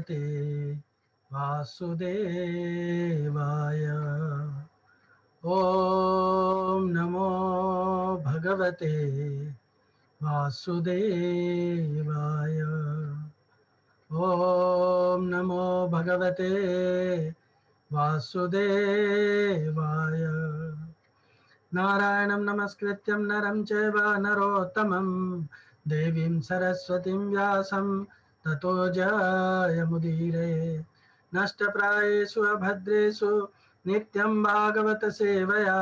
भगवते वासुदेवाय। ॐ नमो भगवते वासुदेवाय। ॐ नमो भगवते वासुदेवाय। नारायणं नमस्कृत्यं नरं चैव नरोत्तमं देवीं सरस्वतीं व्यासं ततो जयमुदीरये। नष्टप्रायेषु अभद्रेषु नित्यं भागवत सेवया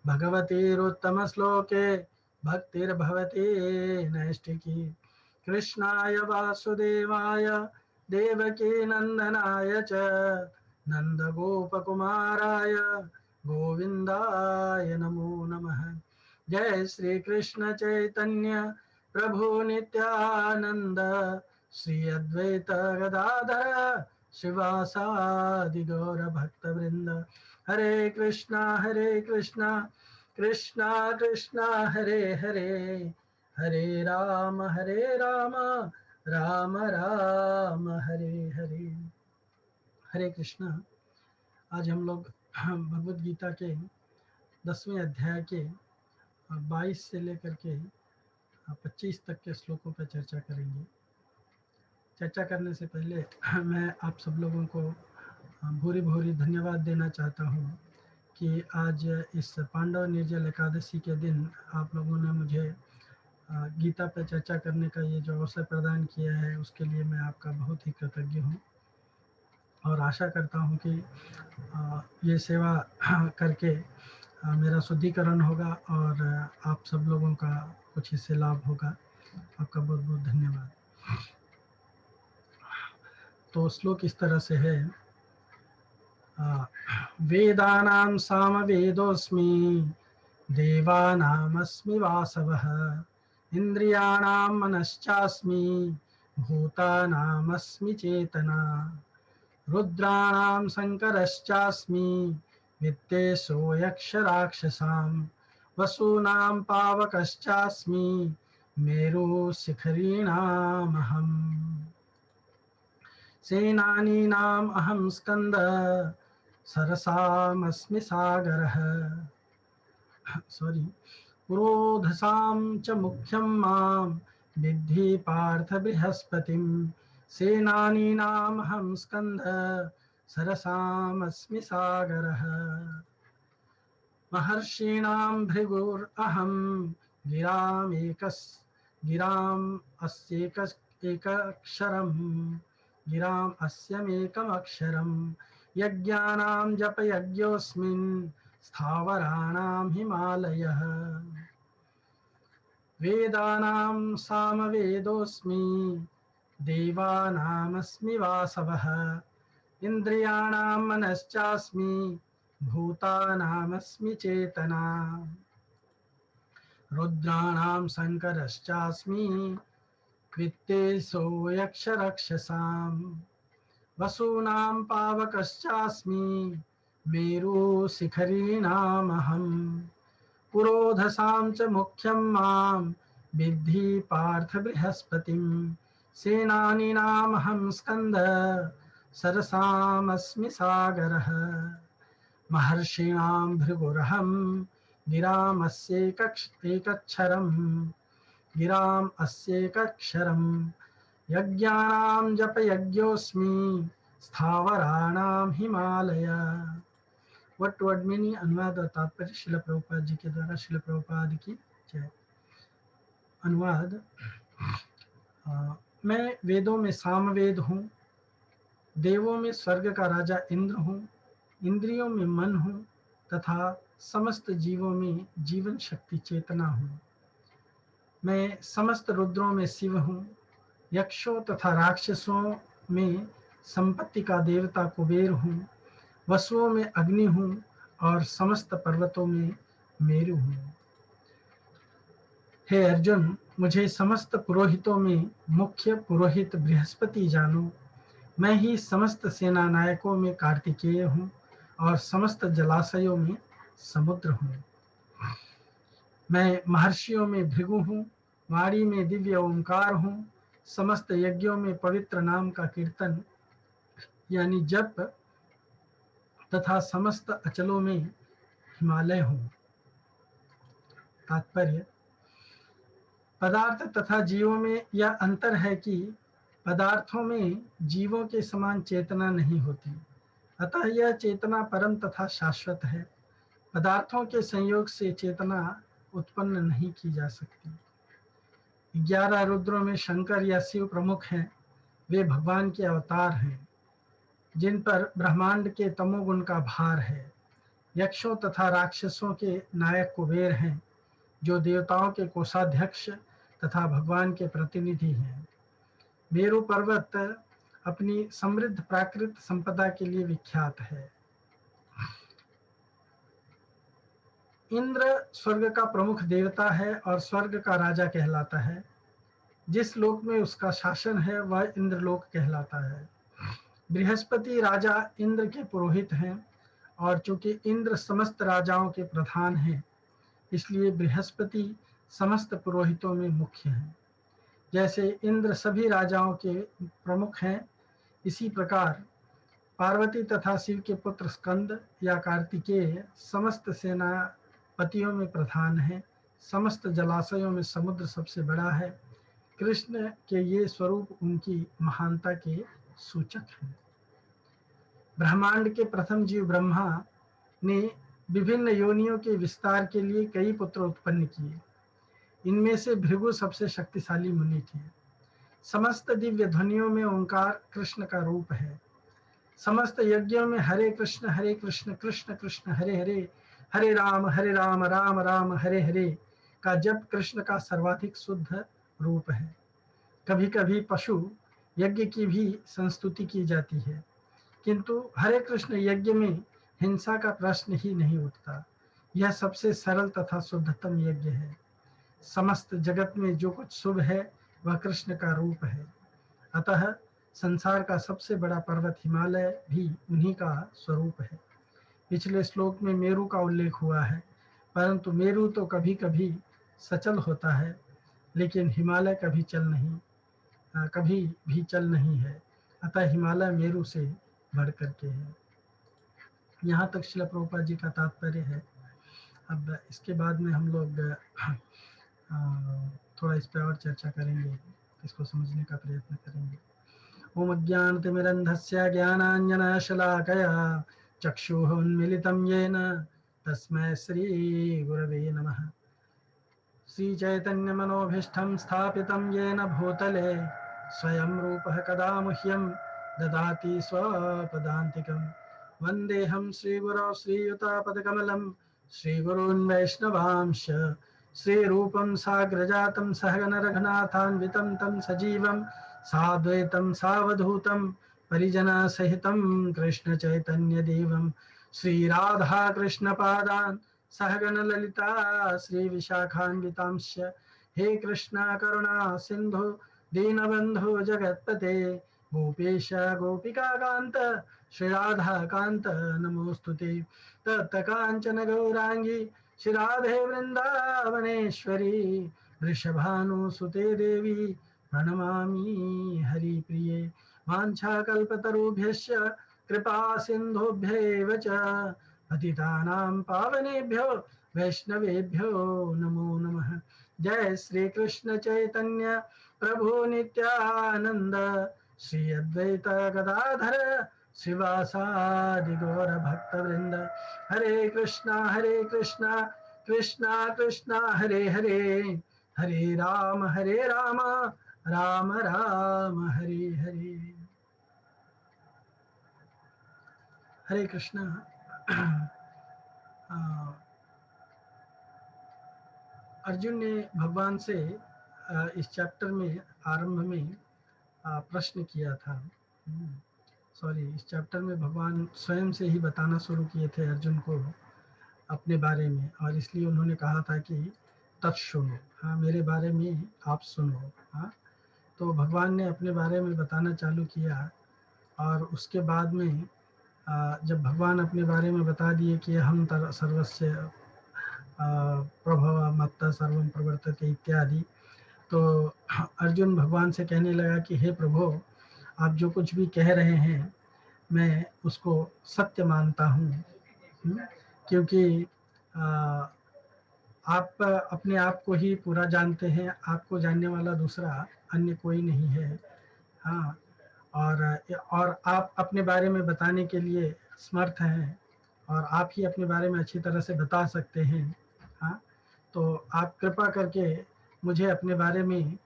भगवतीरुत्तमश्लोके भक्तिर्भवति नैष्टिकी। कृष्णाय वासुदेवाय देवकी नंदनाय च नंदगोपकुमाराय गोविंदाय नमो नमः। जय श्री कृष्ण चैतन्य प्रभु नित्यानंद श्री अद्वैत गदाधर शिवासादि गौर भक्त वृंद। हरे कृष्णा कृष्णा कृष्णा हरे हरे, हरे राम राम राम हरे हरे। हरे कृष्णा। आज हम लोग भगवद गीता के 10वें अध्याय के 22 से लेकर के 25 तक के श्लोकों पर चर्चा करेंगे। चर्चा करने से पहले मैं आप सब लोगों को भूरी भूरी धन्यवाद देना चाहता हूँ कि आज इस पांडव निर्जल एकादशी के दिन आप लोगों ने मुझे गीता पर चर्चा करने का ये जो अवसर प्रदान किया है, उसके लिए मैं आपका बहुत ही कृतज्ञ हूँ और आशा करता हूँ कि ये सेवा करके मेरा शुद्धिकरण होगा और आप सब लोगों का कुछ इससे लाभ होगा। आपका बहुत बहुत धन्यवाद। तो श्लोक इस तरह से है, वेदानां सामवेदोऽस्मि देवानामस्मि वासवः इन्द्रियाणां मनश्चास्मि भूतानामस्मि चेतना रुद्राणां शङ्करश्चास्मि वित्तेषु यक्षराक्षसां वसूनां पावकश्चास्मि मेरुशिखरीणामहम् सेनानीनाम् अहं स्कन्दः सरसामस्मि सागरः पुरोधसां च मुख्यं मां विद्धि पार्थ बृहस्पतिं सेनानीनामहं स्कन्दः सरसामस्मि सागरः महर्षीणां भृगुरहं गिराम् गिराम् अस्यमेकमक्षरं यज्ञानां जपयज्ञोऽस्मिन् स्थावराणां हिमालयः वेदानां सामवेदोऽस्मि देवानामस्मि वासवः इन्द्रियाणां मनश्चास्मि भूतानामस्मि चेतना रुद्राणां शङ्करश्चास्मि वित्तेषु यक्षरक्षसां वसूनां पावकश्चास्मि मेरुशिखरीणामहम् पुरोधसां च मुख्यं मां विद्धि पार्थ बृहस्पतिं सेनानीनामहं स्कन्दः सरसामस्मि सागरः महर्षीणां भृगुरहं गिराम् अस्येकक्षरं यज्ञानां जपयज्ञोऽस्मि स्थावराणां हिमालय। वट वर्डमिनी अनुवाद और तात्पर्य शिल प्रभुपाद जी के द्वारा। शिल प्रभुपाद की जय। अनुवाद। मैं वेदों में सामवेद हूँ, देवों में स्वर्ग का राजा इंद्र हूँ, इंद्रियों में मन हूँ तथा समस्त जीवों में जीवन शक्ति चेतना हूँ। मैं समस्त रुद्रों में शिव हूँ, यक्षों तथा राक्षसों में संपत्ति का देवता कुबेर हूँ, वसुओं में अग्नि हूँ और समस्त पर्वतों में मेरु हूँ। हे अर्जुन, मुझे समस्त पुरोहितों में मुख्य पुरोहित बृहस्पति जानो। मैं ही समस्त सेना नायकों में कार्तिकेय हूँ और समस्त जलाशयों में समुद्र हूँ। मैं महर्षियों में भृगु हूँ, वाणी में दिव्य ओंकार हूँ, समस्त यज्ञों में पवित्र नाम का कीर्तन यानी जप तथा समस्त अचलों में हिमालय हूँ। तात्पर्य, पदार्थ तथा जीवों में यह अंतर है कि पदार्थों में जीवों के समान चेतना नहीं होती, अतः यह चेतना परम तथा शाश्वत है। पदार्थों के संयोग से चेतना उत्पन्न नहीं की जा सकती। 11 रुद्रों में शंकर या शिव प्रमुख हैं। वे भगवान के अवतार हैं जिन पर ब्रह्मांड के तमोगुण का भार है। यक्षों तथा राक्षसों के नायक कुबेर हैं, जो देवताओं के कोषाध्यक्ष तथा भगवान के प्रतिनिधि हैं। मेरु पर्वत अपनी समृद्ध प्राकृतिक संपदा के लिए विख्यात है। इंद्र स्वर्ग का प्रमुख देवता है और स्वर्ग का राजा कहलाता है। जिस लोक में उसका शासन है वह इंद्रलोक कहलाता है। बृहस्पति राजा इंद्र के पुरोहित हैं, और चूंकि इंद्र समस्त राजाओं के प्रधान हैं, इसलिए बृहस्पति समस्त पुरोहितों में मुख्य हैं। जैसे इंद्र सभी राजाओं के प्रमुख हैं, इसी प्रकार पार्वती तथा शिव के पुत्र स्कंद या कार्तिकेय समस्त सेनापतियों में प्रधान हैं। समस्त जलाशयों में समुद्र सबसे बड़ा है। कृष्ण के ये स्वरूप उनकी महानता के सूचक हैं। ब्रह्मांड के प्रथम जीव ब्रह्मा ने विभिन्न योनियों के विस्तार के लिए कई पुत्र उत्पन्न किए। इनमें से भृगु सबसे शक्तिशाली मुनि थे। समस्त दिव्य ध्वनियों में ओंकार कृष्ण का रूप है। समस्त यज्ञों में हरे कृष्ण कृष्ण कृष्ण हरे हरे, हरे राम राम राम हरे हरे का जप कृष्ण का सर्वाधिक शुद्ध रूप है। कभी कभी पशु यज्ञ की भी संस्तुति की जाती है, किंतु हरे कृष्ण यज्ञ में हिंसा का प्रश्न ही नहीं उठता। यह सबसे सरल तथा शुद्धतम यज्ञ है। समस्त जगत में जो कुछ शुभ है वह कृष्ण का रूप है। अतः संसार का सबसे बड़ा पर्वत हिमालय भी उन्हीं का स्वरूप है। पिछले श्लोक में मेरु का उल्लेख हुआ है, परंतु मेरु तो कभी कभी सचल होता है, लेकिन हिमालय कभी भी चल नहीं है। अतः हिमालय मेरु से बढ़ करके है। यहाँ तक श्रील प्रभुपाद जी का तात्पर्य है। अब इसके बाद में हम लोग थोड़ा इस पर और चर्चा करेंगे, इसको समझने का प्रयत्न करेंगे। ओम अज्ञानतिमिरन्धस्य ज्ञानाञ्जनशलाकया चक्षुरुन्मीलितं येन तस्मै श्रीगुरवे नमः। श्रीचैतन्यमनोभीष्टं स्थापितं येन भूतले स्वयं रूपः कदा मह्यं ददाति स्वपदान्तिकं। वन्देऽहं श्रीगुरौ श्रीयुतापदकमलं श्रीगुरून् वैष्णवांश्च। श्रीरूपं साग्रजातं सहगण रघुनाथान्वितं तं सजीवं साद्वैतं सावधूतं परिजनसहितं कृष्ण चैतन्यदेवं श्रीराधा कृष्णपादान् सहगण ललिता श्री विशाखान्वितांश्च। हे कृष्णा करुणा सिंधु दीनबंधु जगत्पते गोपेश गोपिकाकांत श्री राधा कांत नमोस्तुते। तप्तकांचन गौरांगी श्री राधे वृंदावनेश्वरी वृषभानुसुते देवी प्रणमामि हरिप्रिये। वाञ्छाकल्पतरुभ्यश्च कृपा सिन्धुभ्यैव च पतितानां पावनेभ्यो वैष्णवेभ्यो नमो नमः। जय श्री कृष्ण चैतन्य प्रभु नित्यानंद श्री अद्वैत गदाधर श्रीवासादि गौर भक्तवृंद। हरे कृष्णा कृष्णा कृष्णा हरे हरे, हरे राम राम राम हरे हरे। हरे कृष्णा। अर्जुन ने भगवान से इस चैप्टर में आरंभ में प्रश्न किया था। इस चैप्टर में भगवान स्वयं से ही बताना शुरू किए थे अर्जुन को अपने बारे में, और इसलिए उन्होंने कहा था कि तत्सुनो, हाँ मेरे बारे में आप सुनो। हाँ, तो भगवान ने अपने बारे में बताना चालू किया, और उसके बाद में जब भगवान अपने बारे में बता दिए कि हम सर्वस्य प्रभव मत्त सर्वं प्रवर्तते इत्यादि, तो अर्जुन भगवान से कहने लगा कि हे प्रभु, आप जो कुछ भी कह रहे हैं मैं उसको सत्य मानता हूँ, क्योंकि आप अपने आप को ही पूरा जानते हैं, आपको जानने वाला दूसरा अन्य कोई नहीं है। हाँ, और आप अपने बारे में बताने के लिए समर्थ हैं, और आप ही अपने बारे में अच्छी तरह से बता सकते हैं। हाँ, तो आप कृपा करके मुझे अपने बारे में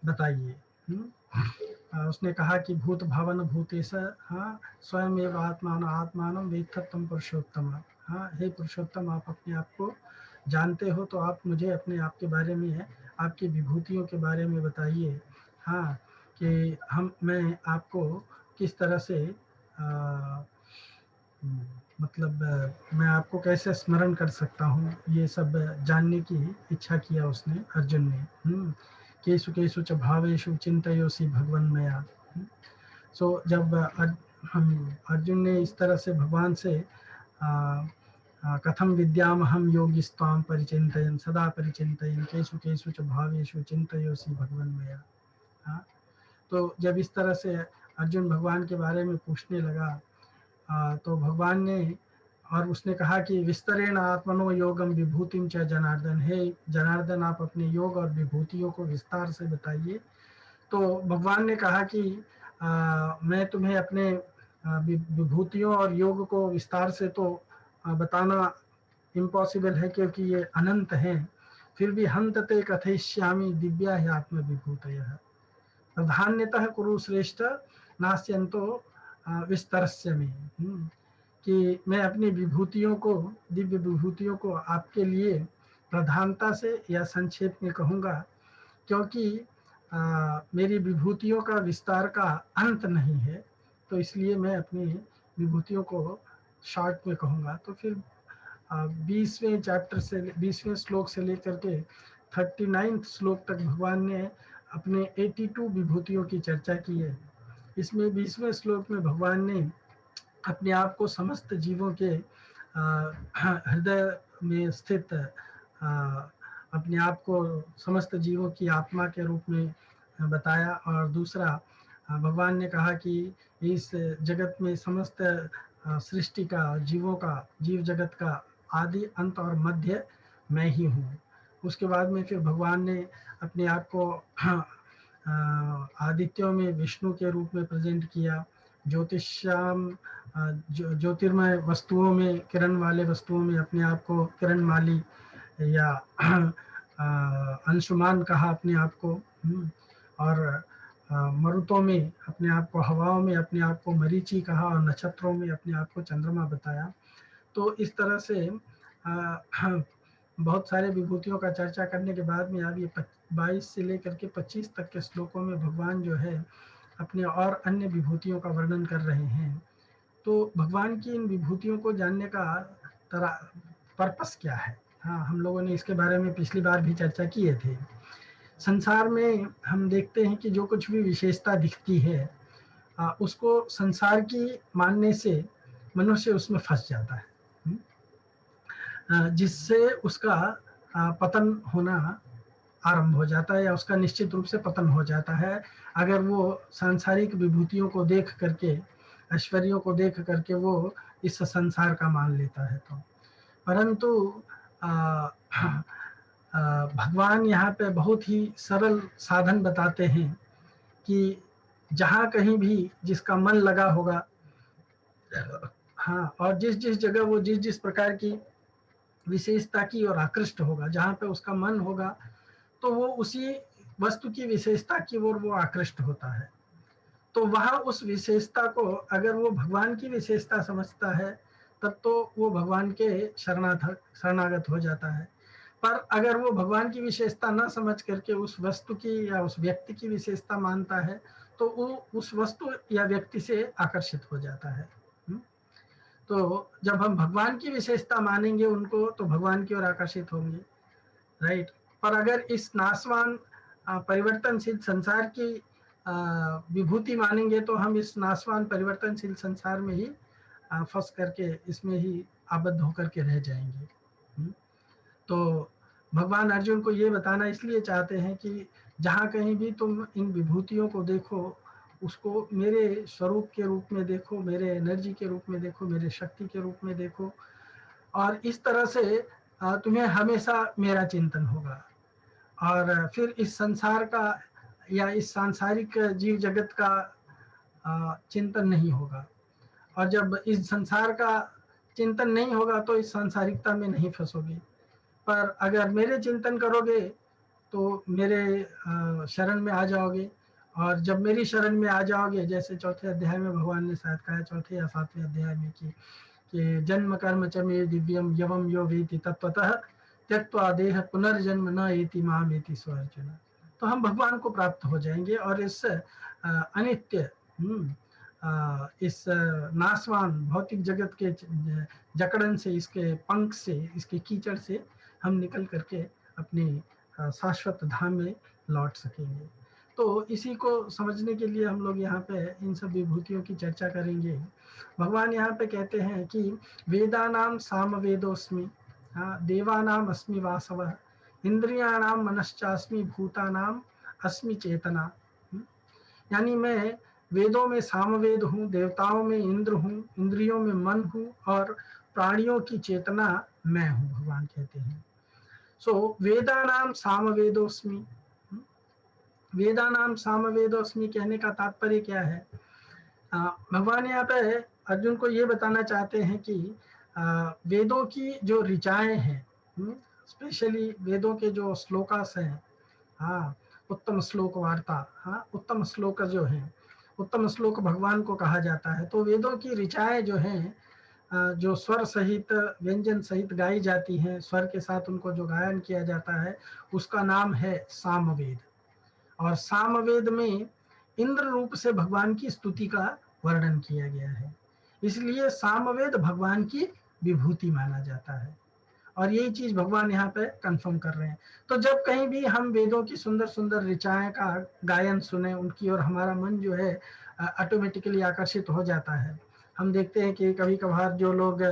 बताइए। उसने कहा कि भूत भावन भूतेश, हाँ, स्वयं एव आत्मान आत्मानं वेत्थत्वं पुरुषोत्तम। हाँ, हे पुरुषोत्तम, आप अपने आप को जानते हो, तो आप मुझे अपने आप के बारे में, आपकी विभूतियों के बारे में बताइए। हाँ, कि मैं आपको किस तरह से मतलब मैं आपको कैसे स्मरण कर सकता हूँ, ये सब जानने की इच्छा किया उसने, अर्जुन ने। केषु केषु च भावेषु चिंतयोसि भगवन् मया। सो जब हम अर्जुन ने इस तरह से भगवान से कथम विद्यामहं योगिस्त्वां परिचिन्तयन् सदा परिचिन्तयन् केषु केषु च भावेषु चिंतयोसि भगवन् मया। हाँ, तो जब इस तरह से अर्जुन भगवान के बारे में पूछने लगा, तो भगवान ने, और उसने कहा कि विस्तरेण आत्मनो योगम विभूतिम च जनार्दन। हे जनार्दन, आप अपने योग और विभूतियों को विस्तार से बताइए। तो भगवान ने कहा कि मैं तुम्हें अपने विभूतियों और योग को विस्तार से तो बताना इम्पॉसिबल है, क्योंकि ये अनंत हैं। फिर भी हन्तते कथयिष्यामि दिव्या हि आत्म विभूतयः प्रधान्यतः कुरु श्रेष्ठ नास्यन्तो विस्तरस्य मे। कि मैं अपनी विभूतियों को, दिव्य विभूतियों को आपके लिए प्रधानता से या संक्षेप में कहूँगा, क्योंकि मेरी विभूतियों का विस्तार का अंत नहीं है, तो इसलिए मैं अपनी विभूतियों को शॉर्ट में कहूँगा। तो फिर 20वें चैप्टर से, 20वें श्लोक से लेकर के 39 श्लोक तक भगवान ने अपने 82 विभूतियों की चर्चा की है। इसमें 20वें श्लोक में भगवान ने अपने आप को समस्त जीवों के हृदय में स्थित, अपने आप को समस्त जीवों की आत्मा के रूप में बताया। और दूसरा, भगवान ने कहा कि इस जगत में समस्त सृष्टि का, जीवों का, जीव जगत का आदि अंत और मध्य मैं ही हूँ। उसके बाद में फिर भगवान ने अपने आप को आदित्यों में विष्णु के रूप में प्रेजेंट किया, ज्योतिष्याम ज्योतिर्मय वस्तुओं में, किरण वाले वस्तुओं में अपने आप को किरणमाली या अंशुमान कहा अपने आप को। और मरुतों में अपने आप को, हवाओं में अपने आप को मरीचि कहा, और नक्षत्रों में अपने आप को चंद्रमा बताया। तो इस तरह से बहुत सारे विभूतियों का चर्चा करने के बाद में अब ये 22 से लेकर के 25 तक के श्लोकों में भगवान जो है अपने और अन्य विभूतियों का वर्णन कर रहे हैं। तो भगवान की इन विभूतियों को जानने का पर्पस क्या है? हाँ, हम लोगों ने इसके बारे में पिछली बार भी चर्चा किए थे। संसार में हम देखते हैं कि जो कुछ भी विशेषता दिखती है, उसको संसार की मानने से मनुष्य उसमें फंस जाता है, जिससे उसका पतन होना आरंभ हो जाता है, या उसका निश्चित रूप से पतन हो जाता है, अगर वो सांसारिक विभूतियों को देख करके, ऐश्वर्यों को देख करके वो इस संसार का मान लेता है। तो परंतु भगवान यहाँ पे बहुत ही सरल साधन बताते हैं कि जहाँ कहीं भी जिसका मन लगा होगा, हाँ, और जिस जिस जगह वो जिस जिस प्रकार की विशेषता की ओर आकृष्ट होगा, जहाँ पे उसका मन होगा, तो वो उसी वस्तु की विशेषता की ओर वो आकृष्ट होता है। तो वहाँ उस विशेषता को अगर वो भगवान की विशेषता समझता है, तब तो वो भगवान के शरणागत हो जाता है। पर अगर वो भगवान की विशेषता न समझ करके उस वस्तु की या उस व्यक्ति की विशेषता मानता है, तो वो उस वस्तु या व्यक्ति से आकर्षित हो जाता है। तो जब हम भगवान की विशेषता मानेंगे उनको, तो भगवान की ओर आकर्षित होंगे, राइट। पर अगर इस नाशवान परिवर्तनशील संसार की विभूति मानेंगे, तो हम इस नाशवान परिवर्तनशील संसार में ही फंस करके इसमें ही आबद्ध होकर के रह जाएंगे। तो भगवान अर्जुन को ये बताना इसलिए चाहते हैं कि जहाँ कहीं भी तुम इन विभूतियों को देखो, उसको मेरे स्वरूप के रूप में देखो, मेरे एनर्जी के रूप में देखो, मेरे शक्ति के रूप में देखो, और इस तरह से तुम्हें हमेशा मेरा चिंतन होगा। और फिर इस संसार का या इस सांसारिक जीव जगत का चिंतन नहीं होगा। और जब इस संसार का चिंतन नहीं होगा तो इस सांसारिकता में नहीं फंसोगे। पर अगर मेरे चिंतन करोगे तो मेरे शरण में आ जाओगे। और जब मेरी शरण में आ जाओगे, जैसे चौथे अध्याय में भगवान ने शायद कहा, चौथे या सातवें अध्याय में, कि जन्म कर्म च मे दिव्यम यवम यो वेति तत्वतः त्यक्त्वा देह पुनर्जन्म न एति माम एति सो अर्जुन। तो हम भगवान को प्राप्त हो जाएंगे और इस अनित्य इस नाशवान भौतिक जगत के जकड़न से, इसके पंख से, इसके कीचड़ से हम निकल करके अपने शाश्वत धाम में लौट सकेंगे। तो इसी को समझने के लिए हम लोग यहाँ पे इन सब विभूतियों की चर्चा करेंगे। भगवान यहाँ पे कहते हैं कि वेदानाम सामवेदोस्मि, देवानाम अस्मि वासवः, इंद्रियाणाम मनश्चास्मि, भूतानाम अस्मि चेतना। यानी मैं वेदों में सामवेद हूँ, देवताओं में इंद्र हूँ, इंद्रियों में मन हूँ, और प्राणियों की चेतना मैं हूँ, भगवान कहते हैं। सो वेदानाम सामवेदोस्मि, वेदानाम सामवेदोस्मि कहने का तात्पर्य क्या है? भगवान यहाँ पे अर्जुन को ये बताना चाहते हैं कि वेदों की जो ऋचाएं हैं, स्पेशली वेदों के जो श्लोकास हैं, हाँ, उत्तम श्लोक वार्ता, हाँ, उत्तम श्लोक जो हैं, उत्तम श्लोक भगवान को कहा जाता है। तो वेदों की ऋचाएं जो हैं, जो स्वर सहित, व्यंजन सहित गाई जाती हैं, स्वर के साथ उनको जो गायन किया जाता है, उसका नाम है सामवेद। और सामवेद में इंद्र रूप से भगवान की स्तुति का वर्णन किया गया है, इसलिए सामवेद भगवान की विभूति माना जाता है। और यही चीज भगवान यहाँ पे कंफर्म कर रहे हैं। तो जब कहीं भी हम वेदों की सुंदर सुंदर ऋचाएं का गायन सुने, उनकी ओर हमारा मन जो है ऑटोमेटिकली आकर्षित हो जाता है। हम देखते हैं कि कभी कभार जो लोग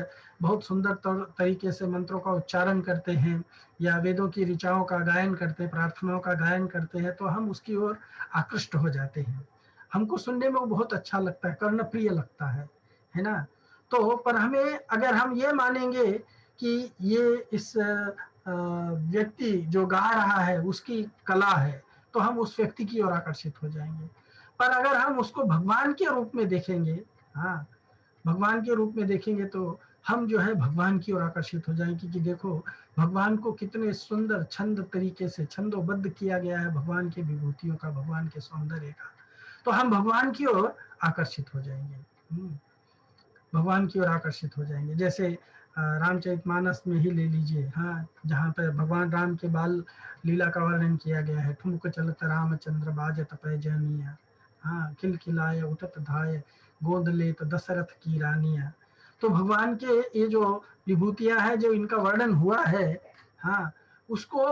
बहुत सुंदर तरीके से मंत्रों का उच्चारण करते हैं या वेदों की ऋचाओं का गायन करते हैं, प्रार्थनाओं का गायन करते हैं, तो हम उसकी ओर आकृष्ट हो जाते हैं। हमको सुनने में वो बहुत अच्छा लगता है, कर्णप्रिय लगता है ना। तो पर हमें, अगर हम ये मानेंगे कि ये इस व्यक्ति जो गा रहा है उसकी कला है, तो हम उस व्यक्ति की ओर आकर्षित हो जाएंगे। पर अगर हम उसको भगवान के रूप में देखेंगे, हाँ, भगवान के रूप में देखेंगे, तो हम जो है भगवान की ओर आकर्षित हो जाएंगे कि देखो भगवान को कितने सुंदर छंद तरीके से छंदोबद्ध किया गया है, भगवान के विभूतियों का, भगवान के सौंदर्य का। तो हम भगवान की ओर आकर्षित हो जाएंगे, भगवान की ओर आकर्षित हो जाएंगे। जैसे रामचरितमानस में ही ले लीजिए, हाँ, जहाँ पर भगवान राम के बाल लीला का वर्णन किया गया है। ठुमक चलत रामचंद्र बाजत पैजनिया, हाँ, खिलखिलाए उठत धाय, गोद लेत दशरथ की रानिया। तो भगवान के ये जो विभूतियां हैं, जो इनका वर्णन हुआ है, हाँ, उसको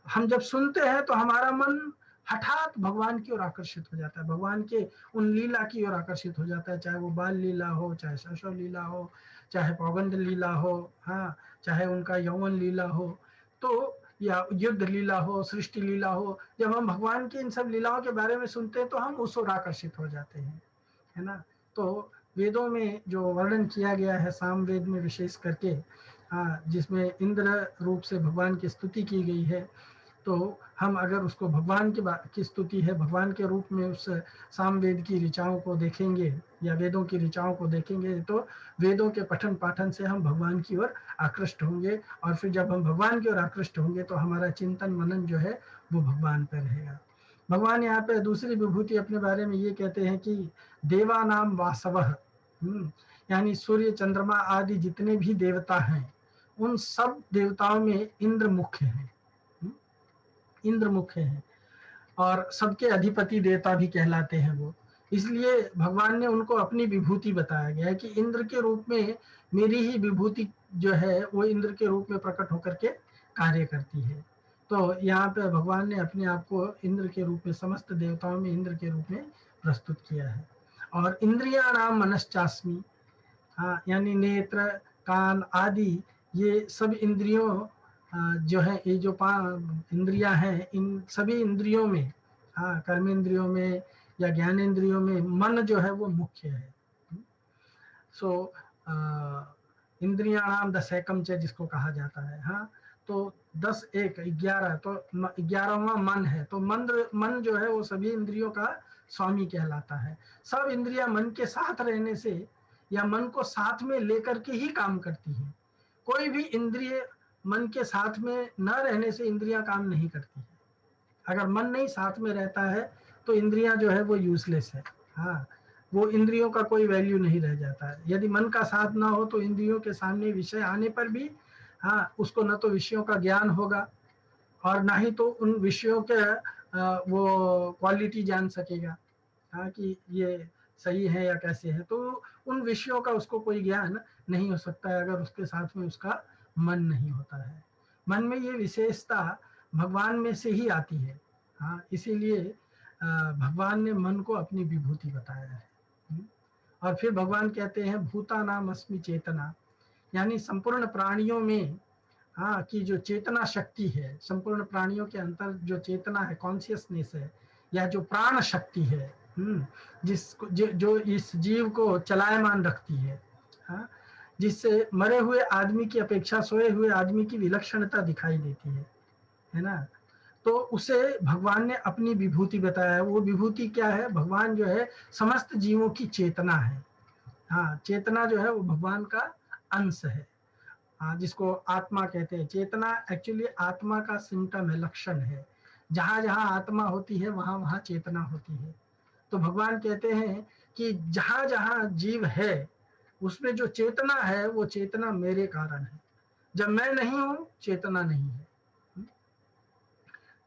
हम जब सुनते हैं तो हमारा मन हठात भगवान की ओर आकर्षित हो जाता है, भगवान के उन लीला की ओर आकर्षित हो जाता है। चाहे वो बाल लीला हो, चाहे शैशव लीला हो, चाहे पौगंड लीला हो, हाँ, चाहे उनका यौवन लीला हो, तो या युद्ध लीला हो, सृष्टि लीला हो। जब हम भगवान की इन सब लीलाओं के बारे में सुनते हैं तो हम उस ओर आकर्षित हो जाते हैं, है ना। तो वेदों में जो वर्णन किया गया है, सामवेद में विशेष करके, हाँ, जिसमें इंद्र रूप से भगवान की स्तुति की गई है, तो हम अगर उसको भगवान की स्तुति है, भगवान के रूप में उस सामवेद की ऋचाओं को देखेंगे या वेदों की ऋचाओं को देखेंगे, तो वेदों के पठन पाठन से हम भगवान की ओर आकृष्ट होंगे। और फिर जब हम भगवान की ओर आकृष्ट होंगे तो हमारा चिंतन मनन जो है वो भगवान पर रहेगा। भगवान यहाँ पे दूसरी विभूति अपने बारे में ये कहते हैं कि देवानाम वासवः, यानी सूर्य चंद्रमा आदि जितने भी देवता हैं, उन सब देवताओं में इंद्र मुख्य है, इंद्र मुख्य है, और सबके अधिपति देवता भी कहलाते हैं वो। इसलिए भगवान ने उनको अपनी विभूति बताया गया है कि इंद्र के रूप में मेरी ही विभूति जो है वो इंद्र के रूप में प्रकट होकर के कार्य करती है। तो यहाँ पे भगवान ने अपने आप को इंद्र के रूप में, समस्त देवताओं में इंद्र के रूप में प्रस्तुत किया है। और इंद्रियाणाम मनश्चास्मि, हाँ, यानी नेत्र, कान आदि ये सब इंद्रियों जो है, ये जो इंद्रियां हैं, इन सभी इंद्रियों में, हाँ, कर्मेंद्रियों में या ज्ञानेंद्रियों में मन जो है वो मुख्य है। सो इंद्रियाणाम दशैकम च जिसको कहा जाता है। हाँ, तो 10 1 11, तो 11वां मन है। तो मन जो है वो सभी इंद्रियों का स्वामी कहलाता है। सब इंद्रियां मन के साथ रहने से या मन को साथ में लेकर के ही काम करती है। कोई भी इंद्रिय मन के साथ में न रहने से इंद्रियां काम नहीं करती है। अगर मन नहीं साथ में रहता है तो इंद्रियां जो है वो यूजलेस है। हाँ, वो इंद्रियों का कोई वैल्यू नहीं रह जाता है। यदि मन का साथ ना हो तो इंद्रियों के सामने विषय आने पर भी हाँ, उसको न तो विषयों का ज्ञान होगा और ना ही तो उन विषयों के वो क्वालिटी जान सकेगा। हाँ, कि ये सही है या कैसे है। तो उन विषयों का उसको कोई ज्ञान नहीं हो सकता है अगर उसके साथ में उसका मन नहीं होता है। मन में ये विशेषता भगवान में से ही आती है। हाँ, इसीलिए भगवान ने मन को अपनी विभूति बताया है। और फिर भगवान कहते हैं भूता नाम अस्मि चेतना, यानी संपूर्ण प्राणियों में हाँ कि जो चेतना शक्ति है, संपूर्ण प्राणियों के अंतर जो चेतना है, कॉन्शियसनेस है, या जो प्राण शक्ति है, जिसको जो इस जीव को चलायमान रखती है। हाँ, जिससे मरे हुए आदमी की अपेक्षा सोए हुए आदमी की विलक्षणता दिखाई देती है ना। तो उसे भगवान ने अपनी विभूति बताया है। वो विभूति क्या है? भगवान जो है समस्त जीवों की चेतना है। हाँ, चेतना जो है वो भगवान का अंश है। हाँ, जिसको आत्मा कहते हैं। चेतना एक्चुअली आत्मा का सिम्टम है, लक्षण है। जहां जहां आत्मा होती है वहां वहां चेतना होती है। तो भगवान कहते हैं कि जहां जहां जीव है उसमें जो चेतना है वो चेतना मेरे कारण है। जब मैं नहीं हूं चेतना नहीं है।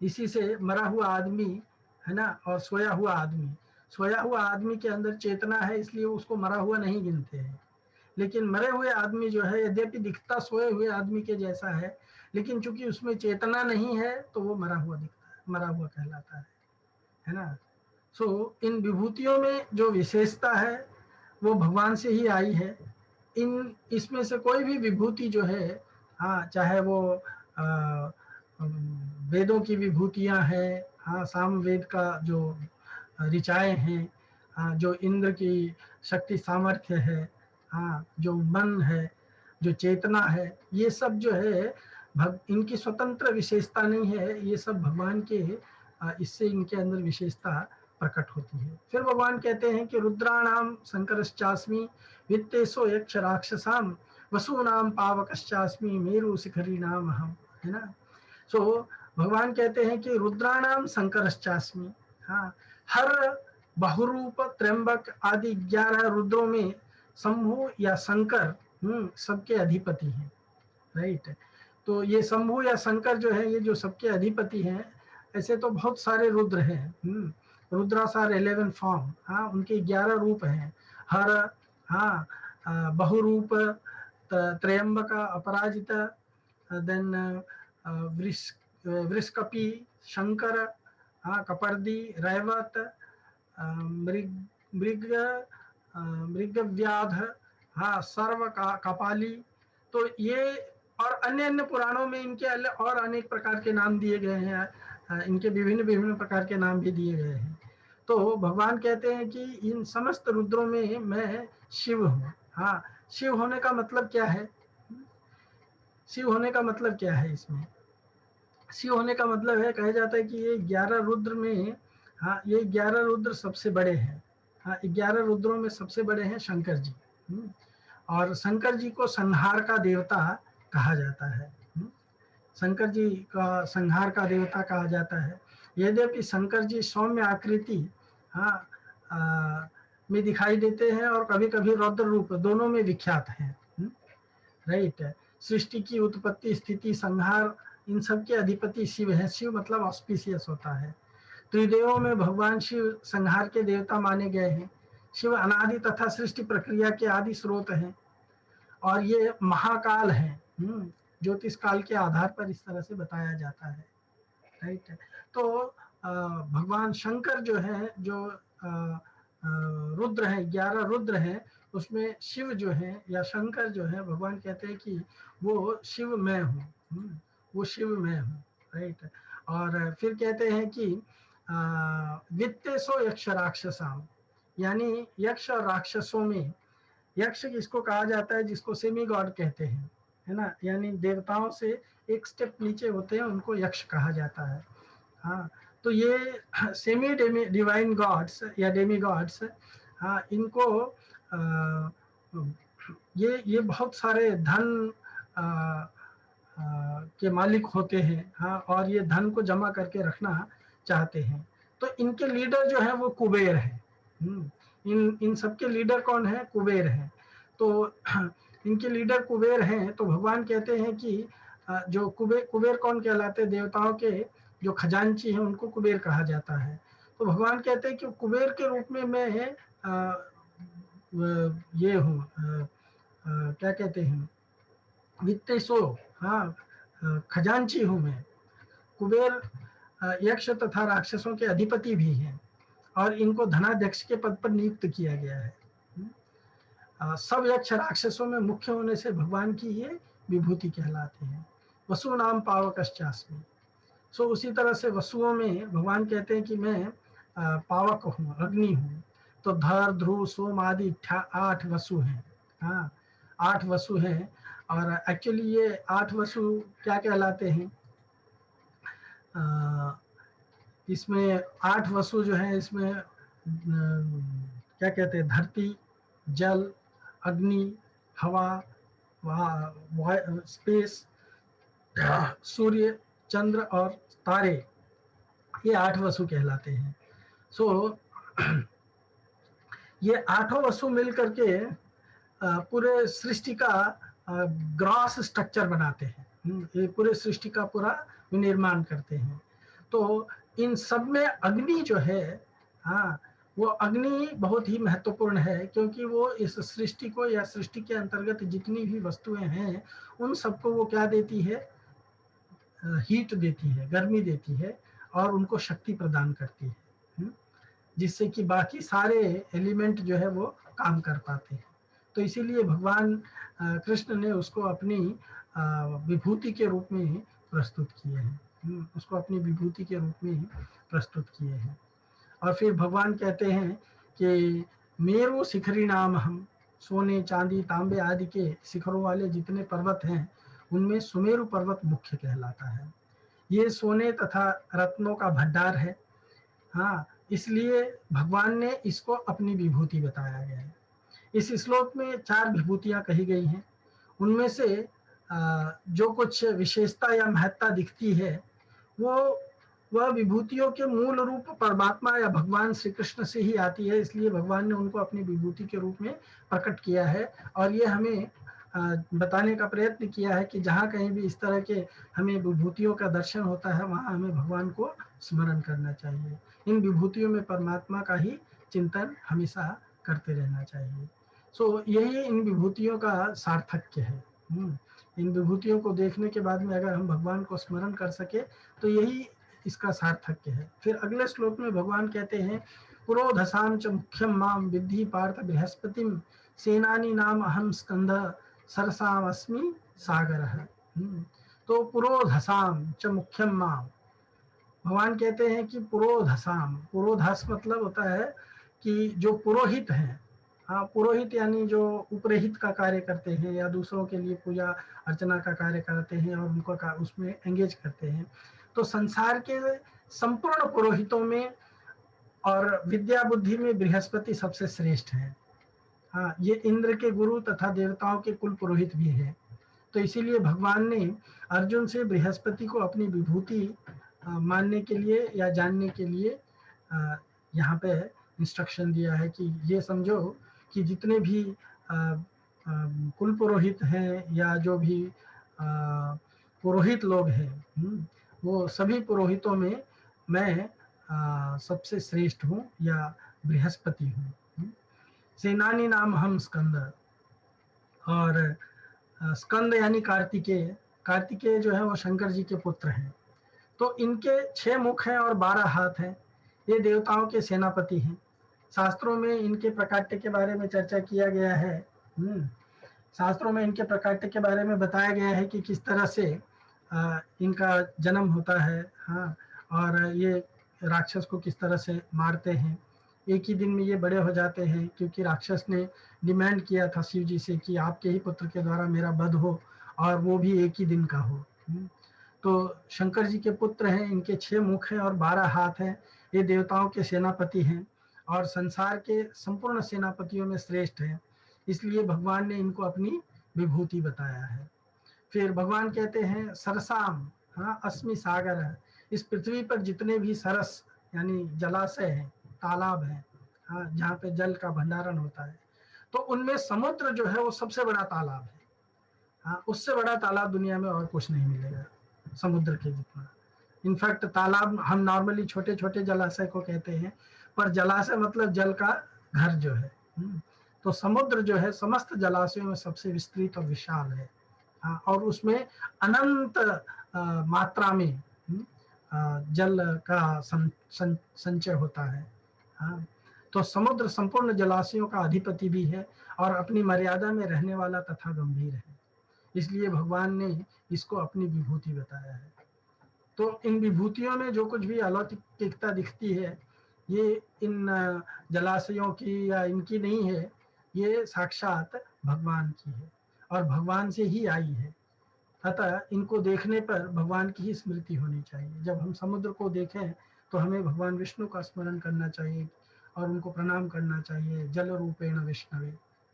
इसी से मरा हुआ आदमी है ना, और सोया हुआ आदमी के अंदर चेतना है, इसलिए उसको मरा हुआ नहीं गिनते हैं। लेकिन मरे हुए आदमी जो है यद्यपि दिखता सोए हुए आदमी के जैसा है, लेकिन चूंकि उसमें चेतना नहीं है तो वो मरा हुआ दिखता है, मरा हुआ कहलाता है ना। सो इन विभूतियों में जो विशेषता है वो भगवान से ही आई है। इसमें से कोई भी विभूति जो है, हाँ, चाहे वो वेदों की विभूतियां हैं, हाँ, साम वेद का जो ऋचाएँ हैं, हाँ, जो इंद्र की शक्ति सामर्थ्य है, हाँ, जो मन है, जो चेतना है, ये सब जो है इनकी स्वतंत्र विशेषता नहीं है। ये सब भगवान के इससे इनके अंदर विशेषता प्रकट होती है। फिर भगवान कहते हैं कि रुद्राणाम शंकरश्चास्मि वित्तेषो यक्ष राक्षसाम वसूनाम पावकश्चास्मि मेरु शिखरी नाम अहम, है ना। सो भगवान कहते हैं कि रुद्राणाम शंकरश्चास्मि। हाँ, हर बहुरूप त्र्यंबक आदि 11 रुद्रों में शंभु या शंकर सबके अधिपति हैं। राइट। तो ये शंभु या शंकर जो है ये जो सबके अधिपति हैं। ऐसे तो बहुत सारे रुद्र हैं। Rudras are 11 form. हाँ, उनके 11 रूप हैं। हर हाँ बहुरूप त्रयंबक अपराजित, देन वृषकपि, शंकर, हाँ, कपर्दी, रैवत, मृग मृग मृगव्याध, हाँ, सर्व कपाली। तो ये और अन्य अन्य पुराणों में इनके और अनेक प्रकार के नाम दिए गए हैं। इनके विभिन्न विभिन्न प्रकार के नाम भी दिए गए हैं। तो भगवान कहते हैं कि इन समस्त रुद्रों में मैं शिव हूँ। हाँ, शिव होने का मतलब क्या है? शिव होने का मतलब क्या है? इसमें शिव होने का मतलब है, कहा जाता है कि ये 11 रुद्र में, हाँ, ये 11 रुद्र सबसे बड़े हैं। हाँ, 11 रुद्रों में सबसे बड़े हैं शंकर जी। और शंकर जी को संहार का देवता कहा जाता है। शंकर जी का संहार का देवता कहा जाता है। यद्यपि शंकर जी सौम्य आकृति, हाँ, में दिखाई देते हैं और कभी कभी रौद्र रूप, दोनों में विख्यात हैं। राइट। सृष्टि की उत्पत्ति, स्थिति, संहार, इन सब के अधिपति शिव है। शिव मतलब ऑस्पिशियस होता है। त्रिदेवों में भगवान शिव संहार के देवता माने गए हैं। शिव अनादि तथा सृष्टि प्रक्रिया के आदि स्रोत हैं और ये महाकाल है। ज्योतिष काल के आधार पर इस तरह से बताया जाता है। राइट। तो भगवान शंकर जो है, जो रुद्र है, 11 रुद्र हैं, उसमें शिव जो है या शंकर जो है, भगवान कहते हैं कि वो शिव मैं हूँ। वो शिव मैं हूँ। राइट। और फिर कहते हैं कि वित्तेषु यक्ष राक्षसाम, यानी यक्ष और राक्षसों में, यक्ष किसको कहा जाता है, जिसको सेमी गॉड कहते हैं, है ना, यानी देवताओं से एक स्टेप नीचे होते हैं, उनको यक्ष कहा जाता है। हाँ, तो ये सेमी डिवाइन गॉड्स या डेमी गॉड्स, हाँ, इनको ये बहुत सारे धन के मालिक होते हैं। हाँ, और ये धन को जमा करके रखना चाहते हैं। तो इनके लीडर जो है वो कुबेर है। इन सबके लीडर कौन है, कुबेर है। तो इनके लीडर कुबेर हैं। तो भगवान कहते हैं कि जो कुबेर कौन कहलाते हैं, देवताओं के जो खजांची हैं उनको कुबेर कहा जाता है। तो भगवान कहते हैं कि कुबेर के रूप में मैं ये हूँ, क्या कहते हैं, वित्तेषु, हाँ, खजांची हूँ मैं। कुबेर यक्ष तथा राक्षसों के अधिपति भी हैं और इनको धनाध्यक्ष के पद पर नियुक्त किया गया है। सब यक्ष राक्षसों में मुख्य होने से भगवान की ये विभूति कहलाते हैं। वसु नाम पावकश्चास्मि। सो उसी तरह से वसुओं में भगवान कहते हैं कि मैं पावक हूँ, अग्नि हूँ। तो धर, ध्रुव, सोम आदि 8 वसु हैं। हाँ, 8 वसु हैं। और एक्चुअली ये 8 वसु क्या कहलाते हैं, इसमें 8 वसु जो है, इसमें क्या कहते हैं, धरती, जल, अग्नि, हवा, स्पेस, सूर्य, चंद्र और तारे, ये 8 वसु कहलाते हैं। सो ये 8 वसु मिल करके पूरे सृष्टि का ग्रॉस स्ट्रक्चर बनाते हैं। ये पूरे सृष्टि का पूरा विनिर्माण करते हैं। तो इन सब में अग्नि जो है, हाँ, वो अग्नि बहुत ही महत्वपूर्ण है, क्योंकि वो इस सृष्टि को या सृष्टि के अंतर्गत जितनी भी वस्तुएं हैं उन सबको वो क्या देती है, हीट देती है, गर्मी देती है और उनको शक्ति प्रदान करती है, जिससे कि बाकी सारे एलिमेंट जो है वो काम कर पाते हैं। तो इसीलिए भगवान कृष्ण ने उसको अपनी विभूति के रूप में प्रस्तुत किए हैं, उसको अपनी विभूति के रूप में प्रस्तुत किए हैं। और फिर भगवान कहते हैं कि मेरु शिखरी नाम हम, सोने, चांदी, तांबे आदि के शिखरों वाले जितने पर्वत हैं उनमें सुमेरु पर्वत मुख्य कहलाता है। ये सोने तथा रत्नों का भंडार है। हाँ, इसलिए भगवान ने इसको अपनी विभूति बताया गया है। इस श्लोक में 4 विभूतियां कही गई हैं। उनमें से जो कुछ विशेषता या महत्ता दिखती है वो वह विभूतियों के मूल रूप परमात्मा या भगवान श्री कृष्ण से ही आती है। इसलिए भगवान ने उनको अपनी विभूति के रूप में प्रकट किया है। और ये हमें बताने का प्रयत्न किया है कि जहाँ कहीं भी इस तरह के हमें विभूतियों का दर्शन होता है वहाँ हमें भगवान को स्मरण करना चाहिए। इन विभूतियों में परमात्मा का ही चिंतन हमेशा करते रहना चाहिए। सो यही इन विभूतियों का सार्थक्य है। इन विभूतियों को देखने के बाद में अगर हम भगवान को स्मरण कर सके तो यही इसका सार्थक्य है। फिर अगले श्लोक में भगवान कहते हैं, पुरोधसाम च मुख्यम माम विद्धि पार्थ बृहस्पतिम, सेनानी नाम अहम स्कंद सरसाम अस्मि सागर। तो पुरोधसाम च मुख्यम माम, भगवान कहते हैं कि पुरोधसाम, पुरोधस मतलब होता है कि जो पुरोहित हैं। हाँ, पुरोहित यानी जो उपरहित का कार्य करते हैं या दूसरों के लिए पूजा अर्चना का कार्य करते हैं और उनको उसमें एंगेज करते हैं। तो संसार के संपूर्ण पुरोहितों में और विद्या बुद्धि में बृहस्पति सबसे श्रेष्ठ है। हाँ, ये इंद्र के गुरु तथा देवताओं के कुल पुरोहित भी है। तो इसीलिए भगवान ने अर्जुन से बृहस्पति को अपनी विभूति मानने के लिए या जानने के लिए यहाँ पे इंस्ट्रक्शन दिया है कि ये समझो कि जितने भी कुल पुरोहित हैं या जो भी पुरोहित लोग हैं, वो सभी पुरोहितों में मैं सबसे श्रेष्ठ हूँ या बृहस्पति हूँ। सेनानी नाम हम स्कंद, और स्कंद यानी कार्तिकेय। कार्तिकेय जो है वो शंकर जी के पुत्र हैं। तो इनके 6 मुख हैं और 12 हाथ हैं। ये देवताओं के सेनापति हैं। शास्त्रों में इनके प्रकाट्य के बारे में चर्चा किया गया है। शास्त्रों में इनके प्रकाट्य के बारे में बताया गया है कि किस तरह से इनका जन्म होता है। हाँ, और ये राक्षस को किस तरह से मारते हैं। एक ही दिन में ये बड़े हो जाते हैं, क्योंकि राक्षस ने डिमांड किया था शिव जी से कि आपके ही पुत्र के द्वारा मेरा वध हो, और वो भी एक ही दिन का हो। तो शंकर जी के पुत्र हैं, इनके 6 मुख हैं और 12 हाथ हैं। ये देवताओं के सेनापति हैं और संसार के संपूर्ण सेनापतियों में श्रेष्ठ हैं, इसलिए भगवान ने इनको अपनी विभूति बताया है। फिर भगवान कहते हैं सरसाम, हाँ, अस्मि सागर है। इस पृथ्वी पर जितने भी सरस यानी जलाशय हैं, तालाब हैं, हाँ, जहाँ पे जल का भंडारण होता है, तो उनमें समुद्र जो है वो सबसे बड़ा तालाब है। हाँ, उससे बड़ा तालाब दुनिया में और कुछ नहीं मिलेगा समुद्र के जितना। इनफैक्ट तालाब हम नॉर्मली छोटे छोटे जलाशय को कहते हैं, पर जलाशय मतलब जल का घर जो है। तो समुद्र जो है समस्त जलाशयों में सबसे विस्तृत और विशाल है। और उसमें अनंत मात्रा में जल का संचय होता है। हाँ, तो समुद्र संपूर्ण जलाशयों का अधिपति भी है और अपनी मर्यादा में रहने वाला तथा गंभीर है, इसलिए भगवान ने इसको अपनी विभूति बताया है। तो इन विभूतियों में जो कुछ भी अलौकिकता दिखती है, ये इन जलाशयों की या इनकी नहीं है, ये साक्षात भगवान की है और भगवान से ही आई है। अतः इनको देखने पर भगवान की ही स्मृति होनी चाहिए। जब हम समुद्र को देखें तो हमें भगवान विष्णु का स्मरण करना चाहिए और उनको प्रणाम करना चाहिए। जल रूपेण विष्णवे,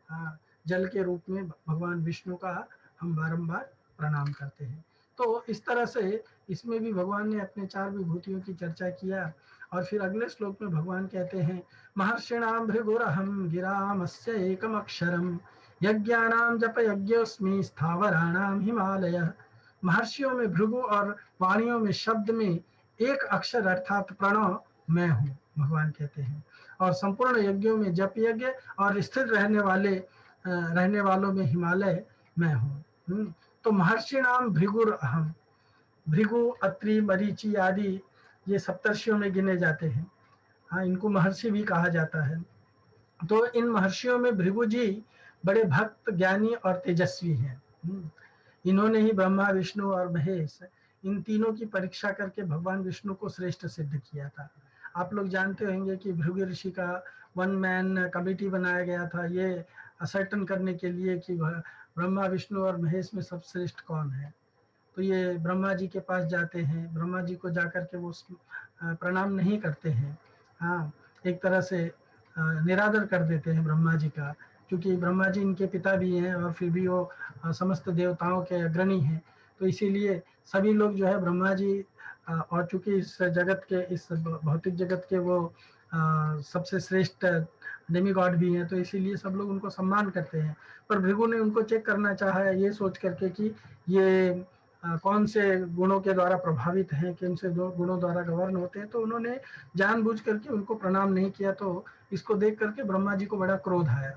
हाँ, जल के रूप में भगवान विष्णु का हम बारंबार प्रणाम करते हैं। तो इस तरह से इसमें भी भगवान ने अपने 4 विभूतियों की चर्चा किया। और फिर अगले श्लोक में भगवान कहते हैं महर्षिणाम भृगुरहम गिरामस्य एकम अक्षरम यज्ञानाम जप यज्ञोस्मि स्थावराणाम हिमालय। महर्षियों में भृगु और वाणियों में शब्द में एक अक्षर अर्थात प्रणव मैं हूँ, भगवान कहते हैं। और संपूर्ण यज्ञों में जप यज्ञ और स्थिर रहने वालों में हिमालय मैं हूँ। तो महर्षि नाम भृगुर अहम, भृगु अत्रि मरीचि आदि ये सप्तर्षियों में गिने जाते हैं। हाँ, इनको महर्षि भी कहा जाता है। तो इन महर्षियों में भृगु जी बड़े भक्त, ज्ञानी और तेजस्वी हैं। इन्होंने ही ब्रह्मा, विष्णु और महेश इन तीनों की परीक्षा करके भगवान विष्णु को श्रेष्ठ सिद्ध किया था। आप लोग जानते होंगे कि भृगु ऋषि का 1 मैन कमेटी बनाया गया था, ये असर्टन करने के लिए कि ब्रह्मा, विष्णु और महेश में सब श्रेष्ठ कौन है। तो ये ब्रह्मा जी के पास जाते हैं, ब्रह्मा जी को जाकर के वो प्रणाम नहीं करते हैं। हाँ, एक तरह से निरादर कर देते हैं ब्रह्मा जी का, क्योंकि ब्रह्मा जी इनके पिता भी हैं और फिर भी वो समस्त देवताओं के अग्रणी हैं। तो इसीलिए सभी लोग जो है ब्रह्मा जी, और चूंकि इस जगत के, इस भौतिक जगत के वो सबसे श्रेष्ठ डेमीगॉड भी हैं, तो इसीलिए सब लोग उनको सम्मान करते हैं। पर भृगु ने उनको चेक करना चाहा है ये सोच करके कि ये कौन से गुणों के द्वारा प्रभावित हैं, किन से गुणों द्वारा गवर्न होते हैं। तो उन्होंने जानबूझ करके उनको प्रणाम नहीं किया। तो इसको देख करके ब्रह्मा जी को बड़ा क्रोध आया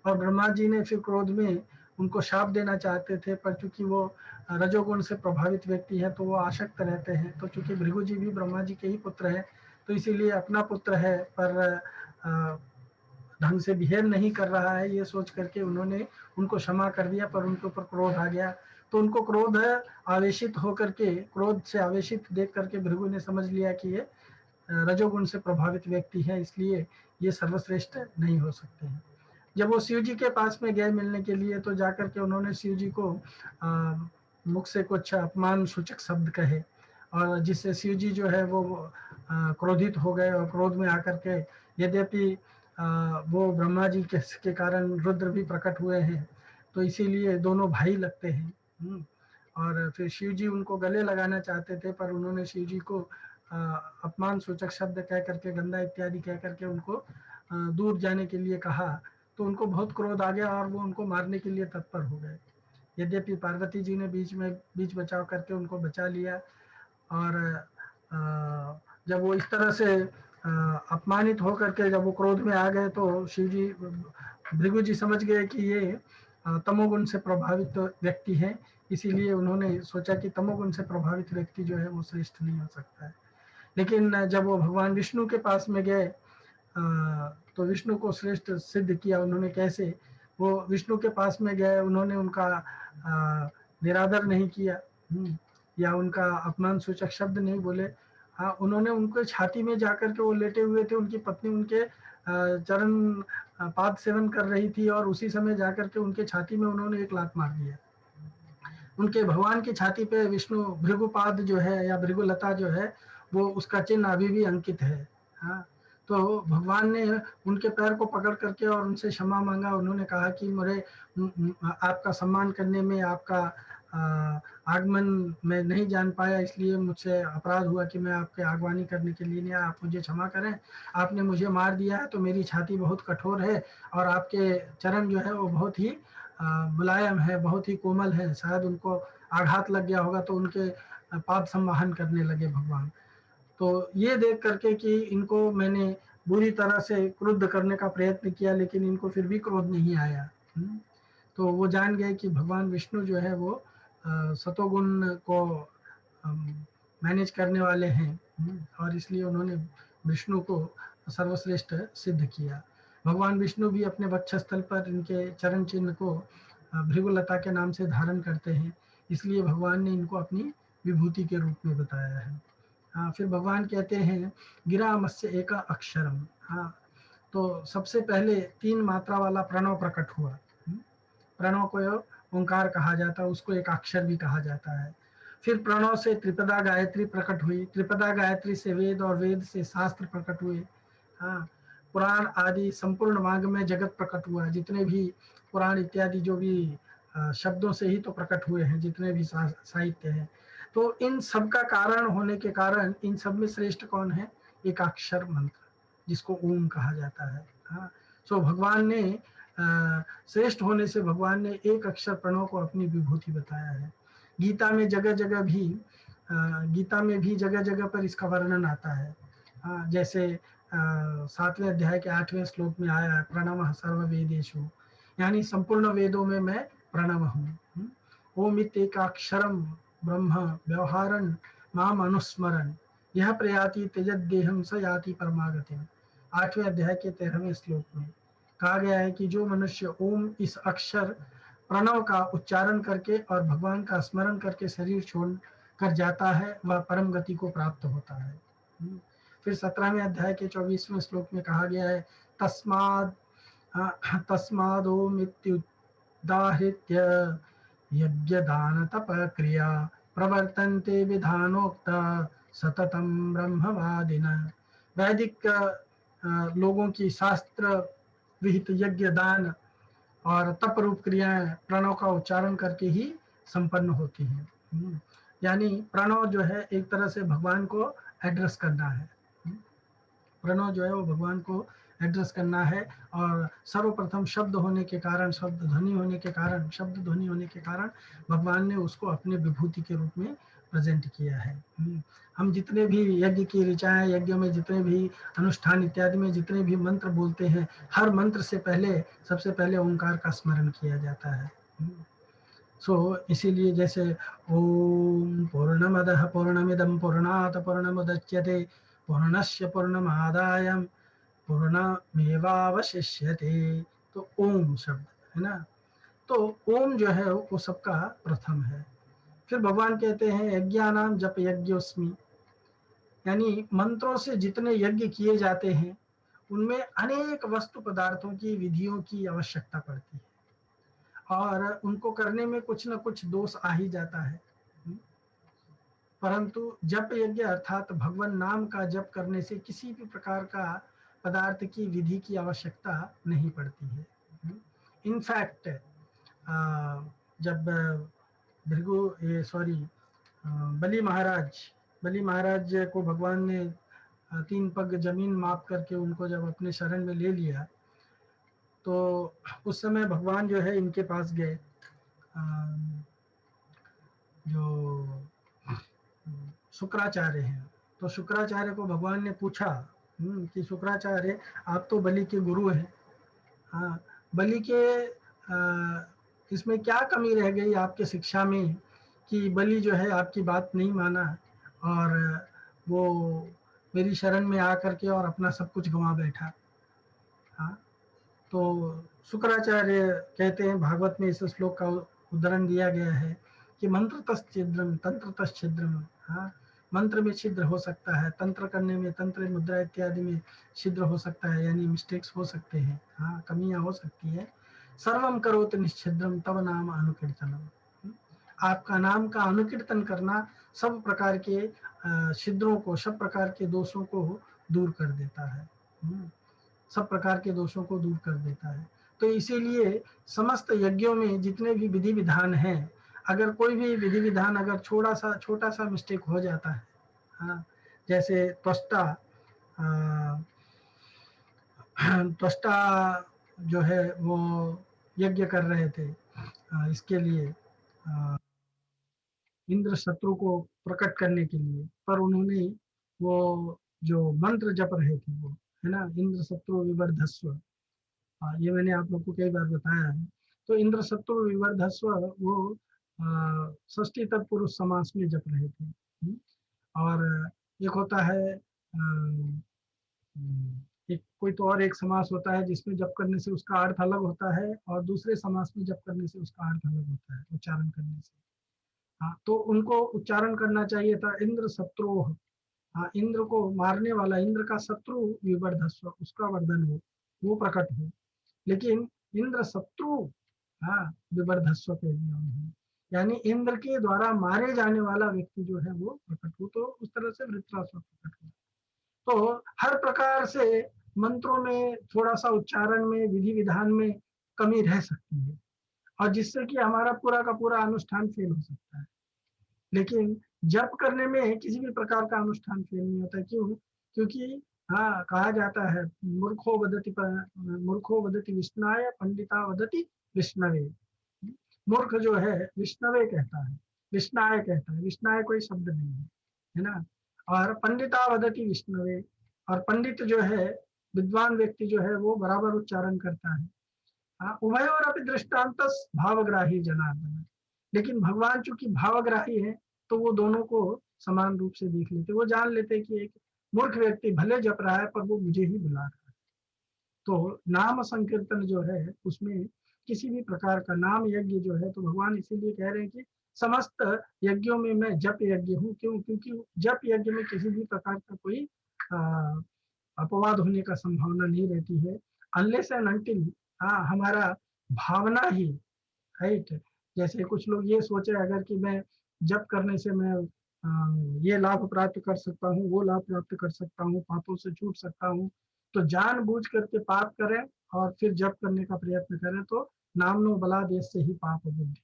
और ब्रह्मा जी ने फिर क्रोध में उनको शाप देना चाहते थे, पर चूंकि वो रजोगुण से प्रभावित व्यक्ति है तो वो आसक्त रहते हैं। तो चूंकि भृगु जी भी ब्रह्मा जी के ही पुत्र हैं, तो इसीलिए अपना पुत्र है पर ढंग से बिहेव नहीं कर रहा है, ये सोच करके उन्होंने उनको क्षमा कर दिया, पर उनके ऊपर क्रोध आ गया। तो उनको क्रोध आवेशित होकर के, क्रोध से आवेशित देख करके भृगु ने समझ लिया कि ये रजोगुण से प्रभावित व्यक्ति है, इसलिए ये सर्वश्रेष्ठ नहीं हो सकते हैं। जब वो शिव जी के पास में गए मिलने के लिए, तो जाकर के उन्होंने शिव जी को मुख से कुछ अपमान सूचक शब्द कहे, और जिससे शिव जी जो है वो क्रोधित हो गए और क्रोध में आकर के, यद्यपि वो ब्रह्मा जी के कारण रुद्र भी प्रकट हुए हैं, तो इसीलिए दोनों भाई लगते हैं। और फिर शिव जी उनको गले लगाना चाहते थे, पर उन्होंने शिव जी को अपमान सूचक शब्द कह करके, गंदा इत्यादि कह करके उनको दूर जाने के लिए कहा। तो उनको बहुत क्रोध आ गया और वो उनको मारने के लिए तत्पर हो गए। यद्यपि पार्वती जी ने बीच बचाव करके उनको बचा लिया। और जब वो इस तरह से अपमानित होकर के जब वो क्रोध में आ गए, तो शिव जी, भृगु जी समझ गए कि ये तमोगुण से प्रभावित व्यक्ति है, इसीलिए उन्होंने सोचा कि तमोगुण से प्रभावित व्यक्ति जो है वो श्रेष्ठ नहीं हो सकता है। लेकिन जब वो भगवान विष्णु के पास में गए तो विष्णु को श्रेष्ठ सिद्ध किया उन्होंने। कैसे? वो विष्णु के पास में गए, उन्होंने उनका निरादर नहीं किया या उनका अपमान सूचक शब्द नहीं बोले, हाँ, उन्होंने उनके छाती में जाकर के, वो लेटे हुए थे, उनकी पत्नी उनके चरण पाद सेवन कर रही थी, और उसी समय जाकर के उनके छाती में उन्होंने एक लात मार दिया। उनके भगवान की छाती पे विष्णु भृगुपाद जो है या भृगुलता जो है, वो उसका चिन्ह अभी भी अंकित है। हाँ, तो भगवान ने उनके पैर को पकड़ करके और उनसे क्षमा मांगा। उन्होंने कहा कि मुझे आपका सम्मान करने में, आपका आगमन मैं नहीं जान पाया, इसलिए मुझसे अपराध हुआ कि मैं आपके आगवानी करने के लिए नहीं आया, आप मुझे क्षमा करें। आपने मुझे मार दिया है तो मेरी छाती बहुत कठोर है, और आपके चरण जो है वो बहुत ही मुलायम है, बहुत ही कोमल है, शायद उनको आघात लग गया होगा तो उनके पाद संवाहन करने लगे भगवान। तो ये देख करके कि इनको मैंने बुरी तरह से क्रुद्ध करने का प्रयत्न किया, लेकिन इनको फिर भी क्रोध नहीं आया। तो वो जान गए कि भगवान विष्णु जो है वो सतोगुण को मैनेज करने वाले हैं, और इसलिए उन्होंने विष्णु को सर्वश्रेष्ठ सिद्ध किया। भगवान विष्णु भी अपने वक्षस्थल पर इनके चरण चिन्ह को भृगुलता के नाम से धारण करते हैं, इसलिए भगवान ने इनको अपनी विभूति के रूप में बताया है। हाँ, फिर भगवान कहते हैं गिरामस्य एका अक्षरम। हाँ, तो सबसे पहले 3 मात्रा वाला प्रणव प्रकट हुआ। प्रणव को ओंकार कहा जाता है, उसको एक अक्षर भी कहा जाता है। फिर प्रणव से त्रिपदा गायत्री प्रकट हुई, त्रिपदा गायत्री से वेद, और वेद से शास्त्र प्रकट हुए। हाँ, पुराण आदि संपूर्ण मार्ग में जगत प्रकट हुआ। जितने भी पुराण इत्यादि जो भी शब्दों से ही तो प्रकट हुए हैं, जितने भी साहित्य है। तो इन सब का कारण होने के कारण इन सब में श्रेष्ठ कौन है? एक अक्षर मंत्र, जिसको ओम कहा जाता है। हाँ, सो भगवान ने श्रेष्ठ होने से भगवान ने एक अक्षर प्रणव को अपनी विभूति बताया है। गीता में जगह जगह भी गीता में भी जगह जगह पर इसका वर्णन आता है। जैसे 7वें अध्याय के 8वें श्लोक में आया है, प्रणव सर्व वेदेषु, यानी संपूर्ण वेदों में मैं प्रणव हूँ। ओम इत्येकाक्षरम ब्रह्म व्यवहारन माम अनुस्मरन यह प्रयाति त्यजद्देहम स याति परमागतिम। 8वें अध्याय के 13वें श्लोक में कहा गया है कि जो मनुष्य ओम इस अक्षर प्रणव का उच्चारण करके और भगवान का स्मरण करके शरीर छोड़ कर जाता है, वह परम गति को प्राप्त होता है। फिर 17वें अध्याय के 24वें श्लोक में कहा गया है तस्मादोमित्युदाहृत्य यज्ञ दान तप क्रिया प्रवर्तन्ते विधानोक्त सततम ब्रह्मवादिनः। वैदिक लोगों की शास्त्र विहित यज्ञ दान और तप रूप क्रियाएं प्रणव का उच्चारण करके ही संपन्न होती हैं। यानी प्रणव जो है एक तरह से भगवान को एड्रेस करना है। प्रणव जो है वो भगवान को एड्रेस करना है, और सर्वप्रथम शब्द होने के कारण, शब्द ध्वनि होने के कारण, शब्द ध्वनि होने के कारण भगवान ने उसको अपने विभूति के रूप में प्रेजेंट किया है। हम जितने भी यज्ञ की ऋचाएं, यज्ञ में जितने भी अनुष्ठान इत्यादि में जितने भी मंत्र बोलते हैं, हर मंत्र से पहले सबसे पहले ओंकार का स्मरण किया जाता है। इसीलिए जैसे ओम पूर्णमदः पूर्णमिदं पूर्णात् पूर्णमुदच्यते पूर्णस्य पूर्णमादाय पूर्णमेवावशिष्यते। तो ओम शब्द है ना, तो ओम जो है वो सबका प्रथम है। फिर भगवान कहते हैं यज्ञानाम जप यज्ञोस्मि, यानी मंत्रों से जितने यज्ञ किए जाते हैं उनमें अनेक वस्तु पदार्थों की, विधियों की आवश्यकता पड़ती है, और उनको करने में कुछ न कुछ दोष आ ही जाता है। परंतु जप यज्ञ अर्थात भगवान नाम का जप करने से किसी भी प्रकार का पदार्थ की, विधि की आवश्यकता नहीं पड़ती है। इनफैक्ट जब बलि महाराज को भगवान ने 3 पग जमीन माप करके उनको जब अपने शरण में ले लिया, तो उस समय भगवान जो है इनके पास गए, जो शुक्राचार्य हैं। तो शुक्राचार्य को भगवान ने पूछा कि शुक्राचार्य आप तो बलि के गुरु हैं, हाँ, बलि के इसमें क्या कमी रह गई आपके शिक्षा में कि बलि जो है आपकी बात नहीं माना, और वो मेरी शरण में आकर के और अपना सब कुछ गंवा बैठा। हाँ, तो शुक्राचार्य कहते हैं, भागवत में इस श्लोक का उदाहरण दिया गया है कि मंत्र तश्छिद्रम तंत्र तश्छिद्रम। हाँ, मंत्र में छिद्र हो सकता है, तंत्र करने में, तंत्र मुद्रा इत्यादि में छिद्र हो सकता है, यानी मिस्टेक्स हो सकते हैं, हाँ कमियां हो सकती है। सर्वम करोति निश्छिद्रम तव नाम अनुकीर्तनम, आपका नाम का अनुकीर्तन करना सब प्रकार के छिद्रों को, सब प्रकार के दोषों को दूर कर देता है, सब प्रकार के दोषों को दूर कर देता है। तो इसीलिए समस्त यज्ञों में जितने भी विधि विधान हैं, अगर कोई भी विधि विधान अगर छोटा सा मिस्टेक हो जाता है, हाँ, जैसे त्वष्टा त्वष्टा जो है वो यज्ञ कर रहे थे इसके लिए इंद्र शत्रु को प्रकट करने के लिए, पर उन्होंने वो जो मंत्र जप रहे थे वो, है ना, इंद्र शत्रु विवर्धस्व, ये मैंने आप लोग को कई बार बताया है। तो इंद्र शत्रु विवर्धस्व वो षष्ठी तत्पुरुष समास में जप रहे थे। और एक होता है एक कोई तो और एक समास होता है जिसमें जप करने से उसका अर्थ अलग होता है, और दूसरे समास में जप करने से उसका अर्थ अलग होता है उच्चारण करने से। हाँ, तो उनको उच्चारण करना चाहिए था इंद्र शत्रुः, हाँ, इंद्र को मारने वाला, इंद्र का शत्रु विवर्धस्व, उसका वर्धन हो, वो प्रकट हो। लेकिन इंद्र शत्रु, हाँ, विवर्धस्व कह दिया उन्होंने, यानी इंद्र के द्वारा मारे जाने वाला व्यक्ति जो है वो प्रकट हो, तो उस तरह से वृत्रासुर प्रकट हो। तो हर प्रकार से मंत्रों में थोड़ा सा उच्चारण में, विधि विधान में कमी रह सकती है, और जिससे कि हमारा पूरा का पूरा अनुष्ठान फेल हो सकता है। लेकिन जप करने में किसी भी प्रकार का अनुष्ठान फेल नहीं होता। क्यों? क्योंकि हाँ, कहा जाता है मूर्खो वदति विष्णाय, पंडिता वदति विष्णवे। मूर्ख जो है विष्णवे कहता है, विष्णाय कहता है, विष्णाय कोई शब्द नहीं है ना। और पंडिता वदति विष्णवे, और पंडित जो है, विद्वान व्यक्ति जो है वो बराबर उच्चारण करता है। हाँ, उभयोर अपि दृष्टांतस भावग्राही जनार्दन, लेकिन भगवान चूंकि भावग्राही है तो वो दोनों को समान रूप से देख लेते, वो जान लेते कि एक मूर्ख व्यक्ति भले जप रहा है पर वो मुझे ही बुला रहा है। तो नाम संकीर्तन जो है उसमें किसी भी प्रकार का नाम यज्ञ जो है, तो भगवान इसीलिए कह रहे हैं कि समस्त यज्ञों में मैं जप यज्ञ हूँ। क्यों? क्योंकि जप यज्ञ में किसी भी प्रकार का कोई अपवाद होने का संभावना नहीं रहती है, अनलेस एंड अनटिल, हाँ, हमारा भावना ही, राइट। जैसे कुछ लोग ये सोचे अगर कि मैं जप करने से मैं ये लाभ प्राप्त कर सकता हूँ, वो लाभ प्राप्त कर सकता हूँ, पापों से छूट सकता हूँ, तो जानबूझ करके पाप करें और फिर जप करने का प्रयत्न करें, तो नामनो बलादेश से ही पाप बुद्धि,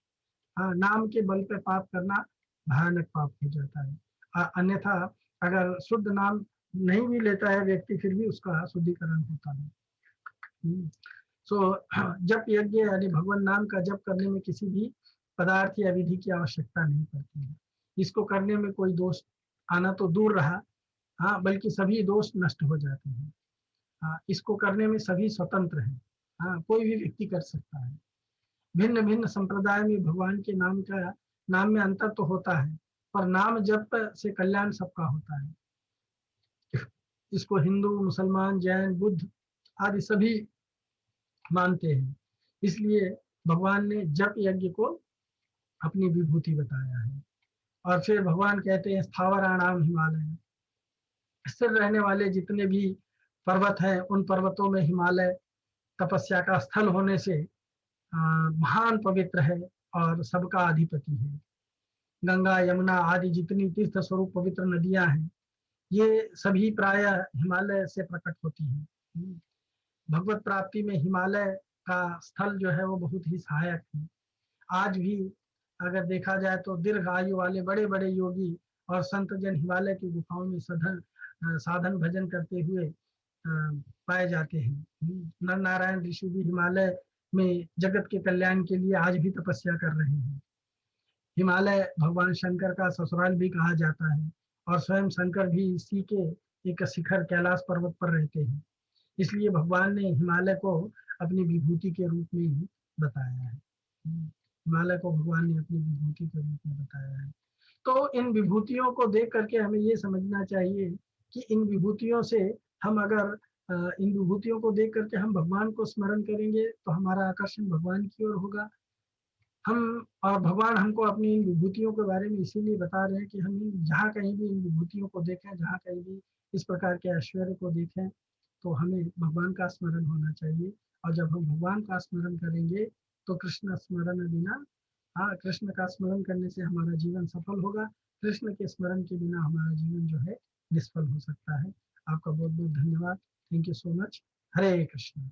हाँ, नाम के बल पे पाप करना भयानक पाप हो जाता है। अन्यथा अगर शुद्ध नाम नहीं भी लेता है व्यक्ति, फिर भी उसका शुद्धिकरण होता है। सो जप यज्ञ यानी भगवान नाम का जप करने में किसी भी पदार्थ या विधि की आवश्यकता नहीं पड़ती है। इसको करने में कोई दोष आना तो दूर रहा, हाँ, बल्कि सभी दोष नष्ट हो जाते हैं। हाँ, इसको करने में सभी स्वतंत्र हैं, हाँ, कोई भी व्यक्ति कर सकता है। भिन्न भिन्न संप्रदाय में भगवान के नाम में अंतर तो होता है, पर नाम जप से कल्याण सबका होता है। इसको हिंदू, मुसलमान, जैन, बुद्ध आदि सभी मानते हैं। इसलिए भगवान ने जप यज्ञ को अपनी विभूति बताया है। और फिर भगवान कहते हैं स्थावराणाम हिमालय, स्थिर रहने वाले जितने भी पर्वत हैं उन पर्वतों में हिमालय तपस्या का स्थल होने से महान पवित्र है और सबका अधिपति है। गंगा, यमुना आदि जितनी तीर्थ स्वरूप पवित्र नदियां हैं, ये सभी प्राय हिमालय से प्रकट होती हैं। भगवत प्राप्ति में हिमालय का स्थल जो है वो बहुत ही सहायक है। आज भी अगर देखा जाए तो दीर्घ आयु वाले बड़े बड़े योगी और संत जन हिमालय की गुफाओं में साधन भजन करते हुए पाए जाते हैं। नर नारायण ऋषि भी हिमालय में जगत के कल्याण के लिए आज भी तपस्या कर रहे हैं। हिमालय भगवान शंकर का ससुराल भी कहा जाता है, और स्वयं शंकर भी इसी के एक शिखर कैलाश पर्वत पर रहते हैं। इसलिए भगवान ने हिमालय को अपनी विभूति के रूप में ही बताया है। हिमालय को भगवान ने अपनी विभूति के रूप में बताया है। तो इन विभूतियों को देख करके हमें ये समझना चाहिए कि इन विभूतियों से हम अगर इन विभूतियों को देख करके हम भगवान को स्मरण करेंगे तो हमारा आकर्षण भगवान की ओर होगा। हम और भगवान हमको अपनी इन विभूतियों के बारे में इसीलिए बता रहे हैं कि हम जहाँ कहीं भी इन विभूतियों को देखें, जहाँ कहीं भी इस प्रकार के ऐश्वर्य को देखें, तो हमें भगवान का स्मरण होना चाहिए। और जब हम भगवान का स्मरण करेंगे तो कृष्ण स्मरण बिना, हाँ, कृष्ण का स्मरण करने से हमारा जीवन सफल होगा। कृष्ण के स्मरण के बिना हमारा जीवन जो है निष्फल हो सकता है। आपका बहुत बहुत धन्यवाद। Thank you so much. Hare Krishna.